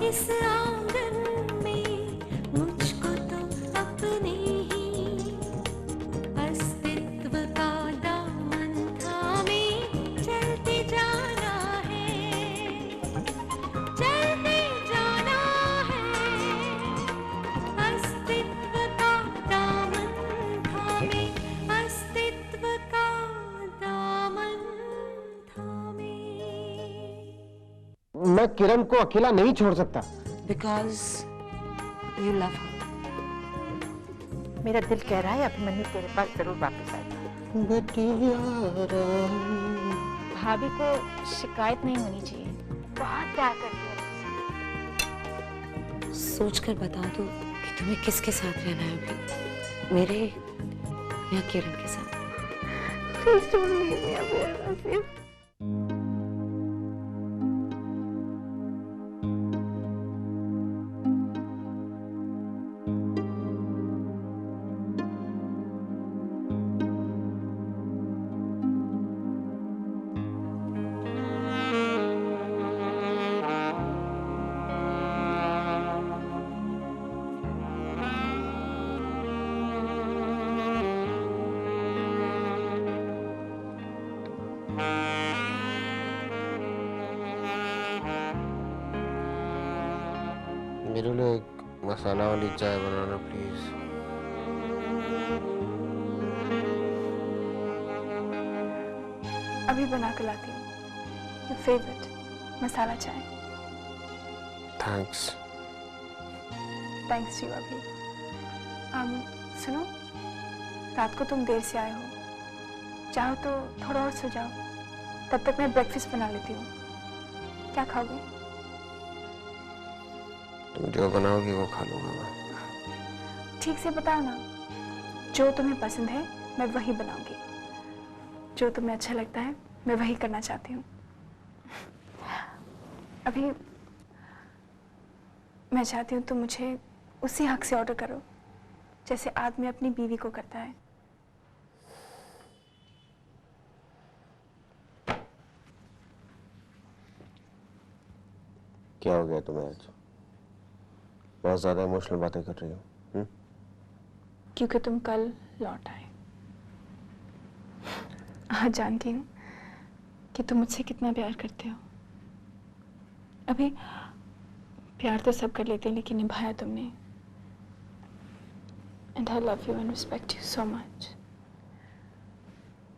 इस आंगन में मुझको तो अपने ही अस्तित्व का दामन थामे चलते जाना है, चलते जाना है। अस्तित्व का दामन थामे, अस्तित्व का दामन थामे। मैं किरण को अकेला नहीं छोड़ सकता। Because you love her. मेरा दिल कह रहा है अभिमन्यु तेरे पास जरूर वापस आएगा। भाभी को शिकायत नहीं होनी चाहिए। बहुत प्यार करती है। सोच कर बता दो कि तुम्हें किसके साथ रहना है अभी, मेरे या किरण के साथ। Please don't leave me, Abhi, I love you. मेरे लिए एक मसाला वाली चाय बनाना प्लीज। अभी बना कर लाती हूँ। Your favorite मसाला चाय। थैंक्स। थैंक्स यू अभी। सुनो, रात को तुम देर से आए हो, चाहो तो थोड़ा और सो जाओ, तब तक मैं ब्रेकफास्ट बना लेती हूँ। क्या खाओगे? तुम जो बनाओगी वो खा लूंगा मैं। ठीक से बताओ ना, जो तुम्हें पसंद है मैं वही बनाऊंगी, जो तुम्हें अच्छा लगता है मैं वही करना चाहती हूँ। अभी मैं चाहती हूँ तुम मुझे उसी हक से ऑर्डर करो जैसे आदमी अपनी बीवी को करता है। क्या हो गया तुम्हें आज? बहुत ज्यादा इमोशनल बातें कर रही हो। क्योंकि तुम कल लौट आए। आज जानती हूँ कि तुम मुझसे कितना प्यार करते हो। अभी प्यार तो सब कर लेते हैं, लेकिन निभाया तुमने। And I love you and respect you so much.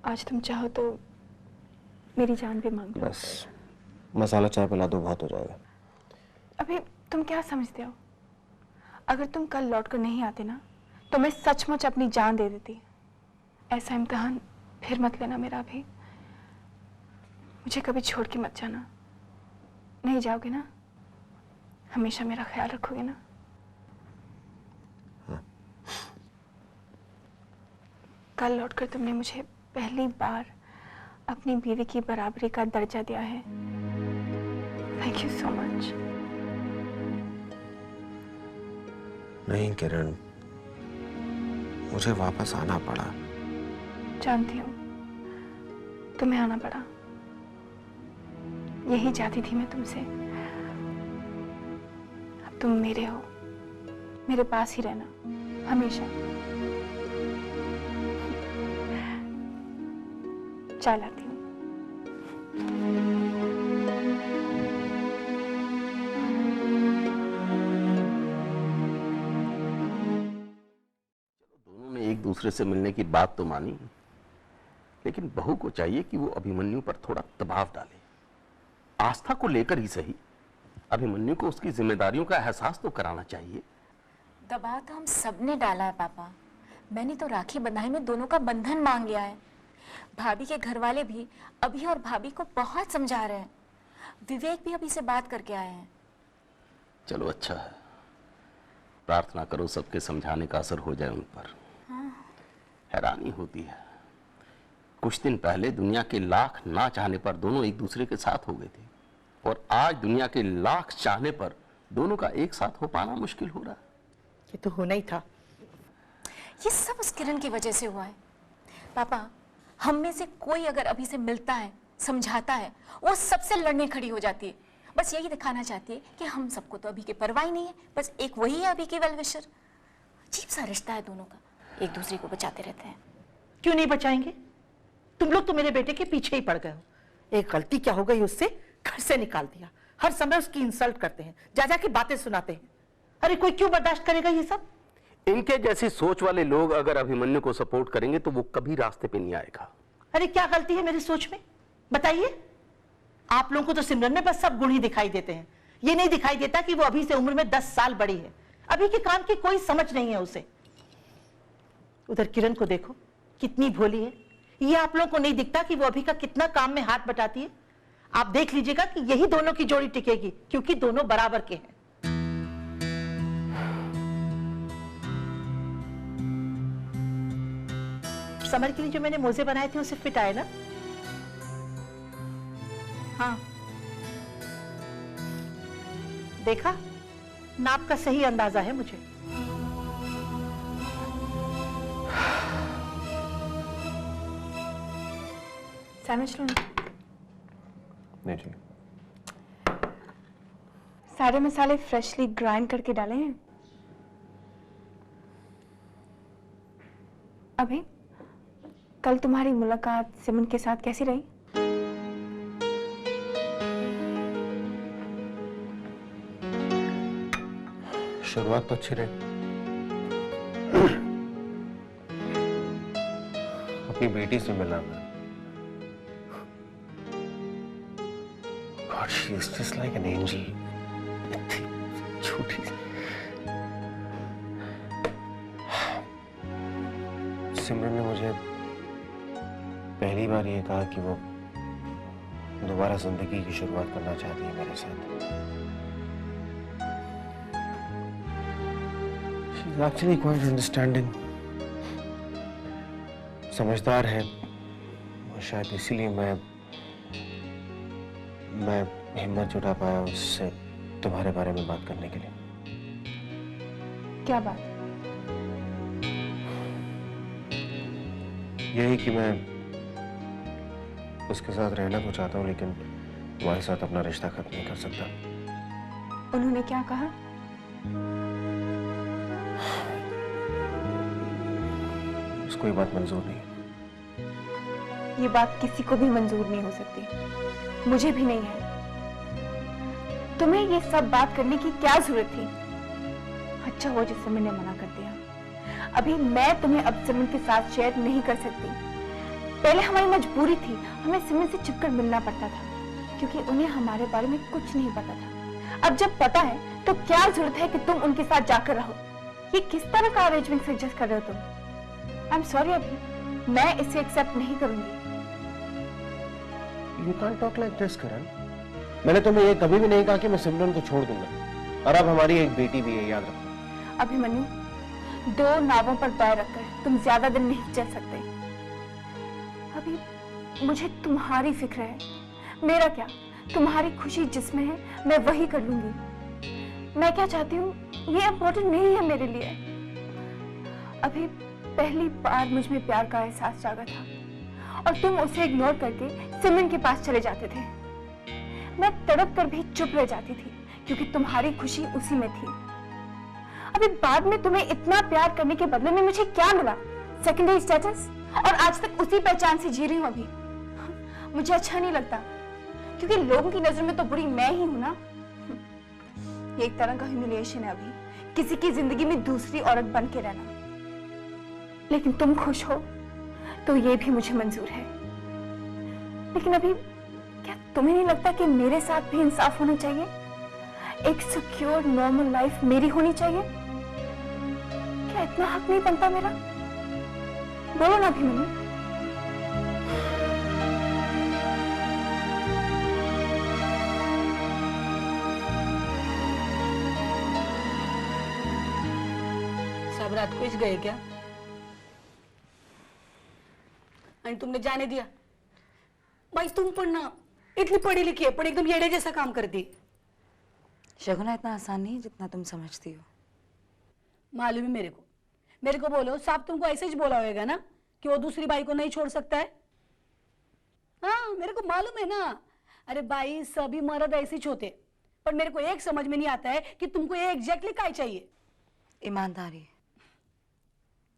आज तुम चाहो तो मेरी जान भी मांग लो। बस मसाला चाय पिला दो, बहुत हो जाएगा। अभी तुम क्या समझते हो? अगर तुम कल लौट कर नहीं आते ना, तो मैं सचमुच अपनी जान दे देती। ऐसा इम्तिहान फिर मत लेना मेरा अभी। मुझे कभी छोड़ के मत जाना। नहीं जाओगे ना? हमेशा मेरा ख्याल रखोगे ना? हाँ। कल लौटकर तुमने मुझे पहली बार अपनी बीवी की बराबरी का दर्जा दिया है। Thank you so much. नहीं किरण, मुझे वापस आना पड़ा। जानती हूँ तुम्हें आना पड़ा। यही चाहती थी मैं तुमसे। अब तुम मेरे हो, मेरे पास ही रहना हमेशा। चाय लाती हूँ। दोनों ने एक दूसरे से मिलने की बात तो मानी, लेकिन बहू को चाहिए कि वो अभिमन्यु पर थोड़ा दबाव डाले। आस्था को लेकर ही सही, अभिमन्यु को उसकी जिम्मेदारियों का एहसास तो कराना चाहिए। दबाव तो हम सबने डाला है पापा। मैंने तो राखी बंधाई में दोनों का बंधन मांग लिया है। भाभी के घर वाले भी अभी और भाभी को बहुत समझा रहे हैं। विवेक भी अभी से बात करके आए हैं। चलो अच्छा है, प्रार्थना करो सबके समझाने का असर हो जाए उन पर। हाँ। हैरानी होती है, कुछ दिन पहले दुनिया के लाख ना चाहने पर दोनों एक दूसरे के साथ हो गए थे, और आज दुनिया के लाख चाहने पर दोनों का एक साथ हो पाना मुश्किल हो रहा है। ये तो होना ही था। ये सब उस किरण की वजह से हुआ है। पापा, हम में से कोई अगर अभी से मिलता है, समझाता है, वो सबसे लड़ने खड़ी हो जाती है। बस यही दिखाना चाहती है कि हम सबको तो अभी की परवाह ही नहीं है, बस एक वही है अभी के वेल विशर। अजीब सा रिश्ता है दोनों का, एक दूसरे को बचाते रहते हैं। क्यों नहीं बचाएंगे? तुम लोग तो मेरे बेटे के पीछे ही पड़ गए हो। एक गलती क्या हो गई, उससे घर से निकाल दिया, हर समय उसकी इंसल्ट करते हैं, जा जा के बातें सुनाते हैं। अरे कोई क्यों बर्दाश्त करेगा ये सब? इनके जैसी सोच वाले लोग अगर अभिमन्यु को सपोर्ट करेंगे तो वो कभी रास्ते पे नहीं आएगा। अरे क्या गलती है मेरी सोच में, बताइए? आप लोगों को तो सिमरन में बस सब गुण ही दिखाई देते हैं, ये नहीं दिखाई देता कि वो अभी से उम्र में 10 साल बड़ी है, अभी के काम की कोई समझ नहीं है उसे। उधर किरण को देखो, कितनी भोली है, ये आप लोगों को नहीं दिखता कि वो अभी का कितना काम में हाथ बटाती है? आप देख लीजिएगा कि यही दोनों की जोड़ी टिकेगी, क्योंकि दोनों बराबर के हैं। समर के लिए जो मैंने मोजे बनाए थे उसे फिट आए ना? हाँ, देखा, नाप का सही अंदाजा है मुझे। सैंडविच लो ना। नहीं जी। सारे मसाले फ्रेशली ग्राइंड करके डाले हैं। अभी कल तुम्हारी मुलाकात सिमन के साथ कैसी रही? शुरुआत तो अच्छी रही। अपनी बेटी से मिला मैं। God, she is just like an angel. छोटी सी। सिमरन ने मुझे पहली बार ये कहा कि वो दोबारा जिंदगी की शुरुआत करना चाहती है मेरे साथ। She is actually quite understanding. समझदार है, और शायद इसीलिए मैं हिम्मत जुटा पाया उससे तुम्हारे बारे में बात करने के लिए। क्या बात? यही कि मैं उसके साथ रहना तो चाहता हूँ, लेकिन तुम्हारे साथ अपना रिश्ता खत्म नहीं कर सकता। उन्होंने क्या कहा? उसको ये बात मंजूर नहीं है। ये बात किसी को भी मंजूर नहीं हो सकती, मुझे भी नहीं है। तुम्हें ये सब बात करने की क्या जरूरत थी? अच्छा हो जिस सिमरन ने मना कर दिया। अभी मैं तुम्हें अब सिमरन के साथ शेयर नहीं कर सकती। पहले हमारी मजबूरी थी, हमें सिमरन से छिपकर मिलना पड़ता था, क्योंकि उन्हें हमारे बारे में कुछ नहीं पता था। अब जब पता है तो क्या जरूरत है कि तुम उनके साथ जाकर रहो? ये किस तरह का अरेंजमेंट सजेस्ट कर रहे हो तुम? आई एम सॉरी अभी, मैं इसे एक्सेप्ट नहीं करूंगी। You can't talk like this, करण। मैंने तुम्हें ये कभी भी नहीं कहा कि मैं सिमरन को छोड़ दूंगा, और अब हमारी एक बेटी भी है, याद रखो। अभिमन्यु, 2 नावों पर पैर रखकर तुम ज्यादा दिन नहीं चल सकते। अभी मुझे तुम्हारी फिक्र है, मेरा क्या? तुम्हारी खुशी जिसमें है मैं वही कर लूंगी। मैं क्या चाहती हूँ ये इम्पोर्टेंट नहीं है मेरे लिए। अभी पहली बार मुझ में प्यार का एहसास जागा था और तुम उसे इग्नोर करके सिमरन के पास चले जाते थे। मैं तड़प कर भी चुप रह जाती थी, क्योंकि तुम्हारी खुशी उसी में थी। अभी बाद में तुम्हें इतना प्यार करने के बदले में मुझे क्या मिला? सेकेंडरी स्टेटस, और आज तक उसी पहचान से जी रही हूं। अभी मुझे अच्छा नहीं लगता, क्योंकि लोगों की नजर में तो बुरी मैं ही हूं ना। ये एक तरह का ह्यूमिलिएशन है अभी, किसी की जिंदगी में दूसरी औरत बन के रहना। लेकिन तुम खुश हो तो ये भी मुझे मंजूर है। लेकिन अभी क्या तुम्हें नहीं लगता कि मेरे साथ भी इंसाफ होना चाहिए? एक सिक्योर नॉर्मल लाइफ मेरी होनी चाहिए? क्या इतना हक नहीं बनता मेरा? बोलो ना अभिमन्यु। सब रात को इस गए क्या? आणि तुमने जाने दिया? भाई तुम पण ना इतनी पढ़ी लिखी है, पर एकदम येड़े जैसा काम करती। शगुना इतना आसान नहीं है जितना तुम समझती हो। मालूम है मेरे को बोलो, साहब तुमको ऐसे ही बोला होगा ना कि वो दूसरी बाई को नहीं छोड़ सकता है। हाँ मेरे को मालूम है ना। अरे भाई सभी मर्द ऐसे ही होते, पर मेरे को एक समझ में नहीं आता है कि तुमको ये एग्जैक्टली काय चाहिए। ईमानदारी।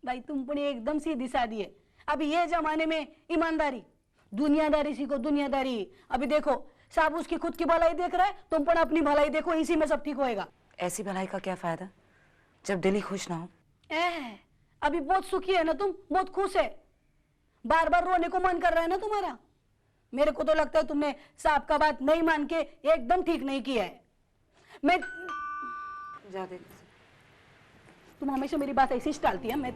भाई तुम पण एकदम सीधी सादी है। अभी ये जमाने में ईमानदारी, दुनियादारी सीखो, दुनियादारी। अभी देखो साहब उसकी खुद की भलाई देख रहा है, तुम पण अपनी भलाई देखो, इसी में सब ठीक होएगा। ऐसी भलाई का क्या फायदा जब दिल ही खुश ना हो। अभी बहुत सुखी है ना तुम, बहुत खुश है, बार बार रोने को मन कर रहा है ना तुम्हारा। मेरे को तो लगता है तुमने साहब का बात नहीं मान के एकदम ठीक नहीं किया है। मैं जा दे। तुम हमेशा मेरी बात ऐसे ही टालती है। मैं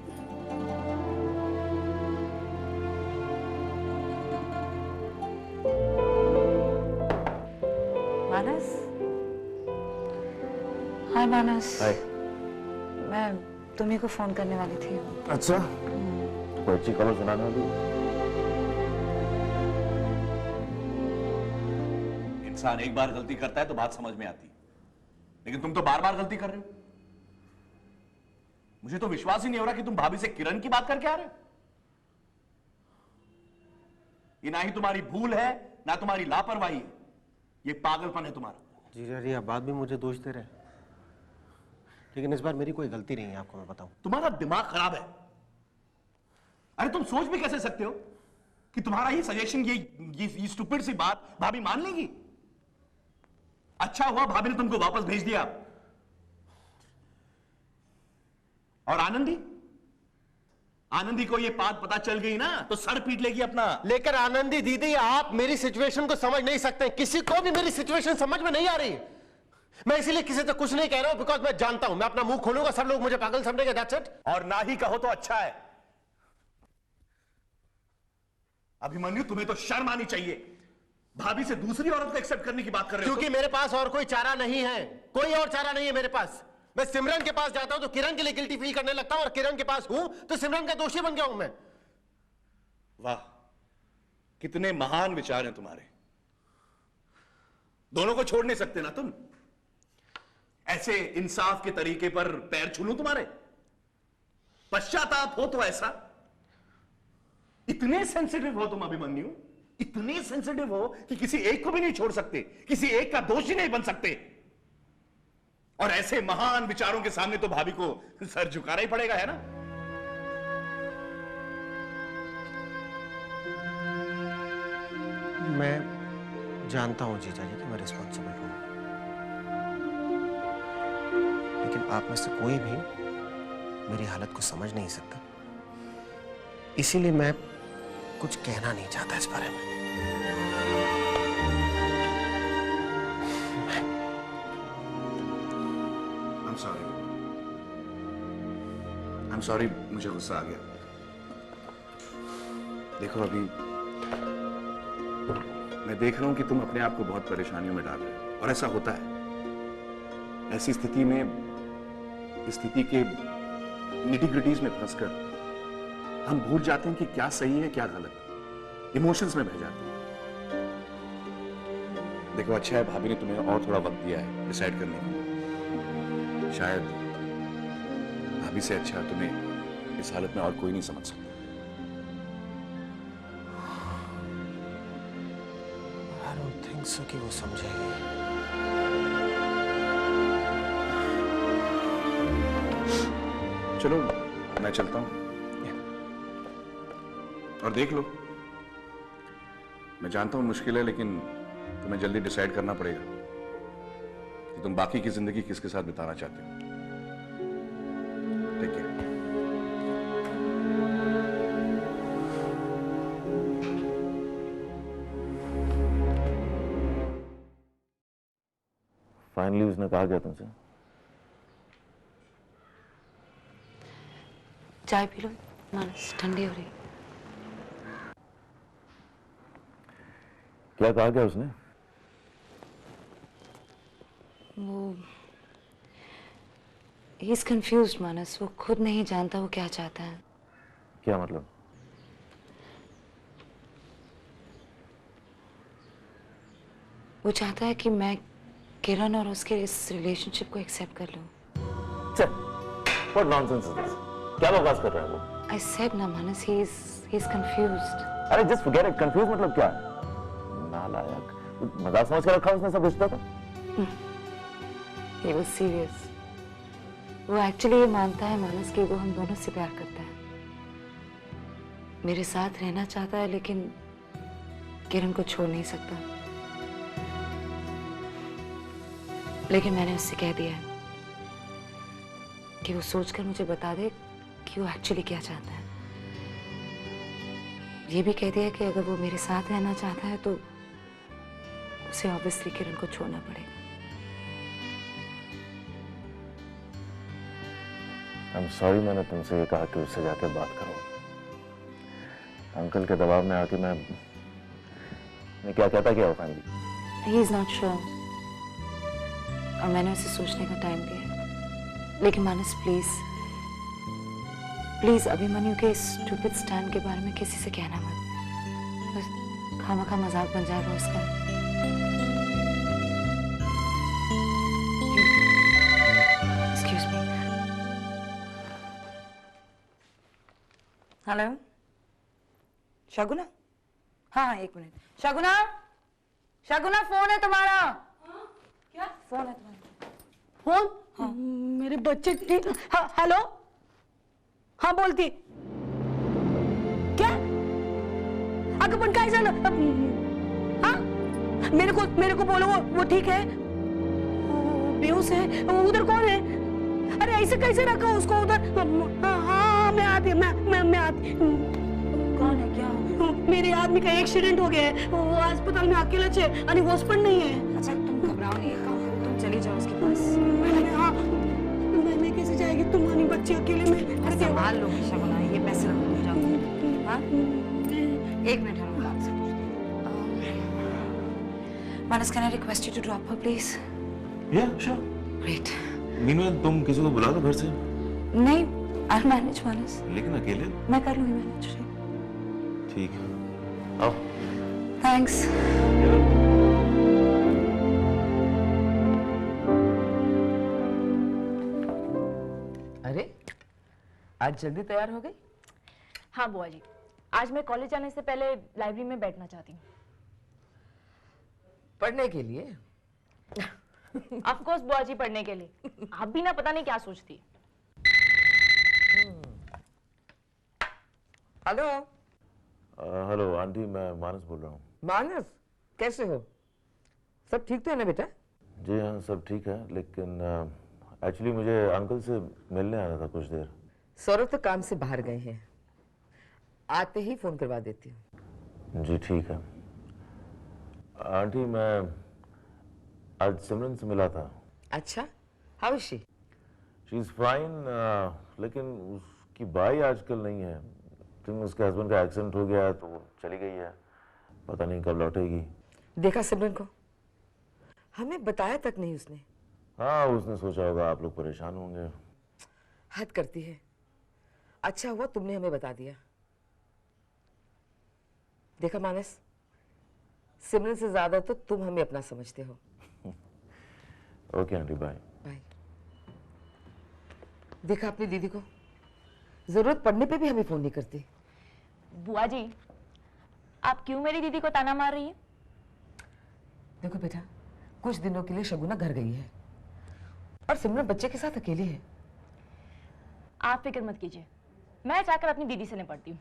मानस। हाय मानस। हाय। मैं तुम्ही को फोन करने वाली थी। अच्छा, कोई अच्छी खबर सुनाना अभी? इंसान एक बार गलती करता है तो बात समझ में आती है, लेकिन तुम तो बार बार गलती कर रहे हो। मुझे तो विश्वास ही नहीं हो रहा कि तुम भाभी से किरण की बात करके आ रहे हो। ये ना ही तुम्हारी भूल है ना तुम्हारी लापरवाही है, ये पागलपन है तुम्हारा। जीजा जी, आप बात भी मुझे दोष दे रहे हैं, लेकिन इस बार मेरी कोई गलती नहीं है, आपको मैं बताऊं। तुम्हारा दिमाग खराब है। अरे तुम सोच भी कैसे सकते हो कि तुम्हारा ये सजेशन, ये स्टूपिड सी बात भाभी मान लेगी? अच्छा हुआ भाभी ने तुमको वापस भेज दिया। और आनंदी, आनंदी को ये बात पता चल गई ना तो सर पीट लेगी अपना। लेकर आनंदी दीदी, आप मेरी सिचुएशन को समझ नहीं सकते। किसी को भी मेरी सिचुएशन समझ में नहीं आ रही। मैं इसीलिए किसी से कुछ नहीं कह रहा हूं, बिकॉज मैं जानता हूं मैं अपना मुंह खोलूंगा सब लोग मुझे पागल समझेंगे। That's it. और ना ही कहो तो अच्छा है। अभिमन्यु, तुम्हें तो शर्म आनी चाहिए। भाभी से दूसरी औरत को एक्सेप्ट करने की बात कर रहे हो। क्योंकि मेरे पास और कोई चारा नहीं है, कोई और चारा नहीं है मेरे पास। मैं सिमरन के पास जाता हूं तो किरण के लिए गिल्टी फील करने लगता हूं, और किरण के पास हूं तो सिमरन का दोषी बन गया हूं मैं। वाह, कितने महान विचार हैं तुम्हारे। दोनों को छोड़ नहीं सकते ना तुम? ऐसे इंसाफ के तरीके पर पैर छू लूं तुम्हारे? पश्चाताप हो तो ऐसा। इतने सेंसिटिव हो तुम अभिमन्यु, इतने सेंसिटिव हो कि किसी एक को भी नहीं छोड़ सकते, किसी एक का दोषी नहीं बन सकते। और ऐसे महान विचारों के सामने तो भाभी को सर झुकाना ही पड़ेगा, है ना? मैं जानता हूं जीजा जी कि मैं रिस्पॉन्सिबल हूं, लेकिन आप में से कोई भी मेरी हालत को समझ नहीं सकता। इसीलिए मैं कुछ कहना नहीं चाहता इस बारे में। I'm sorry, मुझे गुस्सा आ गया। देखो अभी मैं देख रहा हूं कि तुम अपने आप को बहुत परेशानियों में डाल रहे हो, और ऐसा होता है। ऐसी स्थिति में, स्थिति के निटी-ग्रिटीज में फंसकर हम भूल जाते हैं कि क्या सही है क्या गलत। इमोशंस में बह जाते हैं। देखो अच्छा है भाभी ने तुम्हें और थोड़ा वक्त दिया है डिसाइड करने के लिए। शायद भाभी से अच्छा तुम्हें इस हालत में और कोई नहीं समझ सकता। I don't think so कि वो समझेगी। चलो मैं चलता हूं, और देख लो, मैं जानता हूं मुश्किल है, लेकिन तुम्हें जल्दी डिसाइड करना पड़ेगा कि तुम बाकी की जिंदगी किसके साथ बिताना चाहते हो। ठीक है? फाइनली उसने कहा क्या तुमसे? चाय पी लो मानस, ठंडी हो रही। क्या कहा क्या उसने? वो ही इज कंफ्यूज्ड मानस, वो खुद नहीं जानता वो क्या चाहता है। क्या मतलब? वो चाहता है कि मैं किरण और उसके इस रिलेशनशिप को एक्सेप्ट कर लूं। What nonsense is this? क्या बकवास कर रहा है वो? I said ना मानस, he is confused. अरे just forget it, confused मतलब क्या? नालायक, मजाक समझ के रखा उसने सब रिश्ता था। He was serious. वो एक्चुअली ये मानता है मानस कि वो हम दोनों से प्यार करता है, मेरे साथ रहना चाहता है, लेकिन किरण को छोड़ नहीं सकता। लेकिन मैंने उससे कह दिया है कि वो सोचकर मुझे बता दे कि वो एक्चुअली क्या चाहता है। ये भी कह दिया कि अगर वो मेरे साथ रहना चाहता है तो उसे ऑब्वियसली किरण को छोड़ना पड़ेगा। I'm sorry मैंने तुमसे ये कहा कि उससे जाके बात करो। अंकल के दबाव में आके मैं क्या कहता क्या होगा? He is not sure। और मैंने उसे सोचने का टाइम दिया है। लेकिन मानस प्लीज प्लीज अभिमन्यु के स्टूपिड स्टैंड के बारे में किसी से कहना मत, बस खामखा मजाक बन जाएगा उसका। Excuse me। हेलो शगुना? हाँ एक मिनट। शगुना, शगुना फोन है तुम्हारा। क्या फोन है तुम्हारा? फोन? हाँ। मेरे बच्चे ठीक। हाँ हेलो, हाँ बोलती क्या? अगं पण काय झालं? हाँ मेरे को बोलो वो ठीक है, बेहोश है। उधर कौन है? अरे ऐसे कैसे रखा उसको उधर? हाँ मैं आती, मैं आती। कौन है? क्या? मेरे आदमी का एक्सीडेंट हो गया है, वो अस्पताल में अकेला है आणि वॉश पण नहीं है। अच्छा तुम घबराओ नहीं, तुम चली जाओ उसके पास। हाँ मैं कैसे जाएगी तुम आणि बच्चे अकेले में? संभाल लो शगुना, ये पैसे रखो, तुम जाओ। हाँ एक मिनट है, मैं आपसे Manas, can I request you to drop her please? Yeah, sure। Great. Meanwhile तुम किसी को बुला दो घर से। नहीं, I'll manage मानस। लेकिन अकेले? मैं कर लूंगी मैनेज। ठीक है, आओ। थैंक्स। अरे आज जल्दी तैयार हो गई? हाँ बुआ जी, आज मैं कॉलेज जाने से पहले लाइब्रेरी में बैठना चाहती हूँ। पढ़ने के लिए? ऑफ कोर्स बुआ जी, पढ़ने के लिए। आप भी ना पता नहीं क्या सोचती। हेलो। हेलो आंटी, मैं मानस बोल रहा हूँ। मानस कैसे हो? सब ठीक तो है ना बेटा? जी हाँ सब ठीक है, लेकिन एक्चुअली मुझे अंकल से मिलने आना था कुछ देर। सौरभ तो काम से बाहर गए हैं, आते ही फोन करवा देती हूँ। जी ठीक है। आंटी मैं आज सिमरन से मिला था। अच्छा, how is she? She is fine, लेकिन उसकी बाई आजकल नहीं है। क्योंकि उसके हस्बैंड का एक्सीडेंट हो गया है तो वो चली गई है, पता नहीं कब लौटेगी। देखा सिमरन को? हमें बताया तक नहीं उसने। हाँ उसने सोचा होगा आप लोग परेशान होंगे। हद करती है। अच्छा हुआ तुमने हमें बता दिया। देखा मानस, सिमरन से ज्यादा तो तुम हमें अपना समझते हो। Okay aunty, bye. बाय। देखा अपनी दीदी को, जरूरत पड़ने पे भी हमें फोन नहीं करती। बुआ जी, आप क्यों मेरी दीदी को ताना मार रही हैं? देखो बेटा, कुछ दिनों के लिए शगुना घर गई है और सिमरन बच्चे के साथ अकेली है। आप फिक्र मत कीजिए, मैं जाकर अपनी दीदी से निपटती हूँ।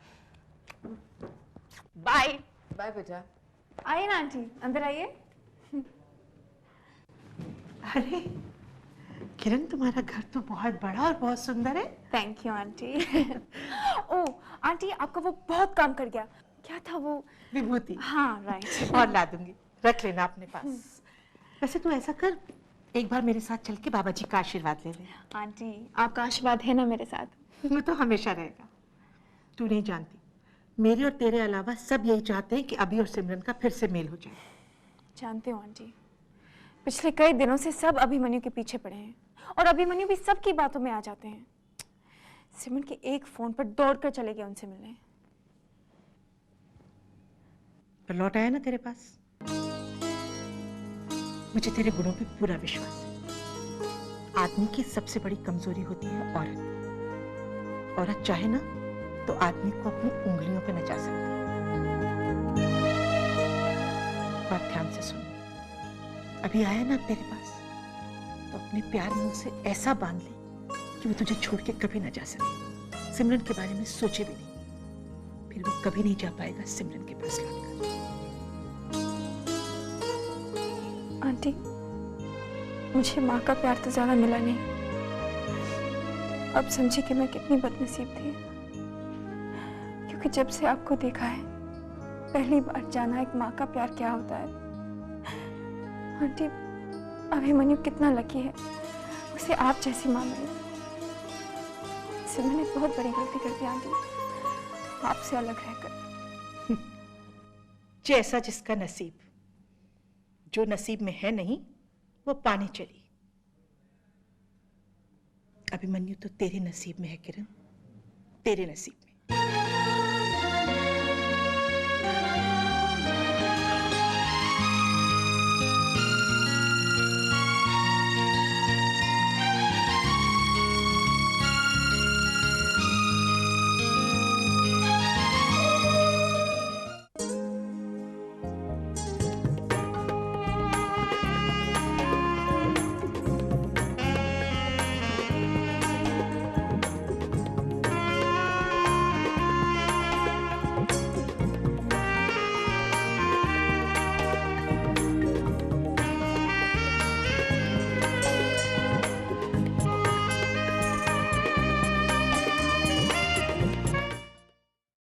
बाय। बाय बेटा। आइए ना आंटी, अंदर आइए। अरे किरण, तुम्हारा घर तो बहुत बड़ा और बहुत सुंदर है। Thank you aunty. Oh aunty, आपका वो बहुत काम कर गया। क्या था वो? विभूति। हाँ राइट। और ला दूंगी, रख लेना अपने पास। वैसे तू ऐसा कर, एक बार मेरे साथ चल के बाबा जी का आशीर्वाद ले ले। आंटी आपका आशीर्वाद है ना मेरे साथ? वो तो हमेशा रहेगा। तू नहीं जानती, मेरे और तेरे अलावा सब यही चाहते हैं कि अभी और सिमरन का फिर से मेल हो जाए। जानते हो आंटी, पिछले कई दिनों से सब अभिमन्यु के पीछे पड़े हैं और अभिमन्यु भी सबकी बातों में आ जाते हैं। सिमरन के एक फोन पर दौड़कर चले गए उनसे मिलने। पर लौट आया ना तेरे पास। मुझे तेरे गुणों पे पूरा विश्वास है। आदमी की सबसे बड़ी कमजोरी होती है औरत। औरत चाहे ना तो आदमी को अपनी उंगलियों पे नचा सकती है। बात ध्यान से सुन, अभी आया ना तेरे पास तो अपने प्यार में उसे ऐसा बांध ले कि वो तुझे छोड़ के कभी ना जा सके। सिमरन के बारे में सोचे भी नहीं, फिर वो कभी नहीं जा पाएगा सिमरन के पास लौटकर। आंटी, मुझे माँ का प्यार तो ज्यादा मिला नहीं। अब समझी कि मैं कितनी बदनसीब थी, क्योंकि जब से आपको देखा है पहली बार जाना एक माँ का प्यार क्या होता है। आंटी, अभिमन्यु कितना लकी है, उसे आप जैसी माँ मिली। इससे मैंने बहुत बड़ी गलती कर दी आंटी, आपसे अलग रहकर। जैसा जिसका नसीब, जो नसीब में है नहीं वो पानी चली। अभिमन्यु तो तेरे नसीब में है किरण, तेरे नसीब में।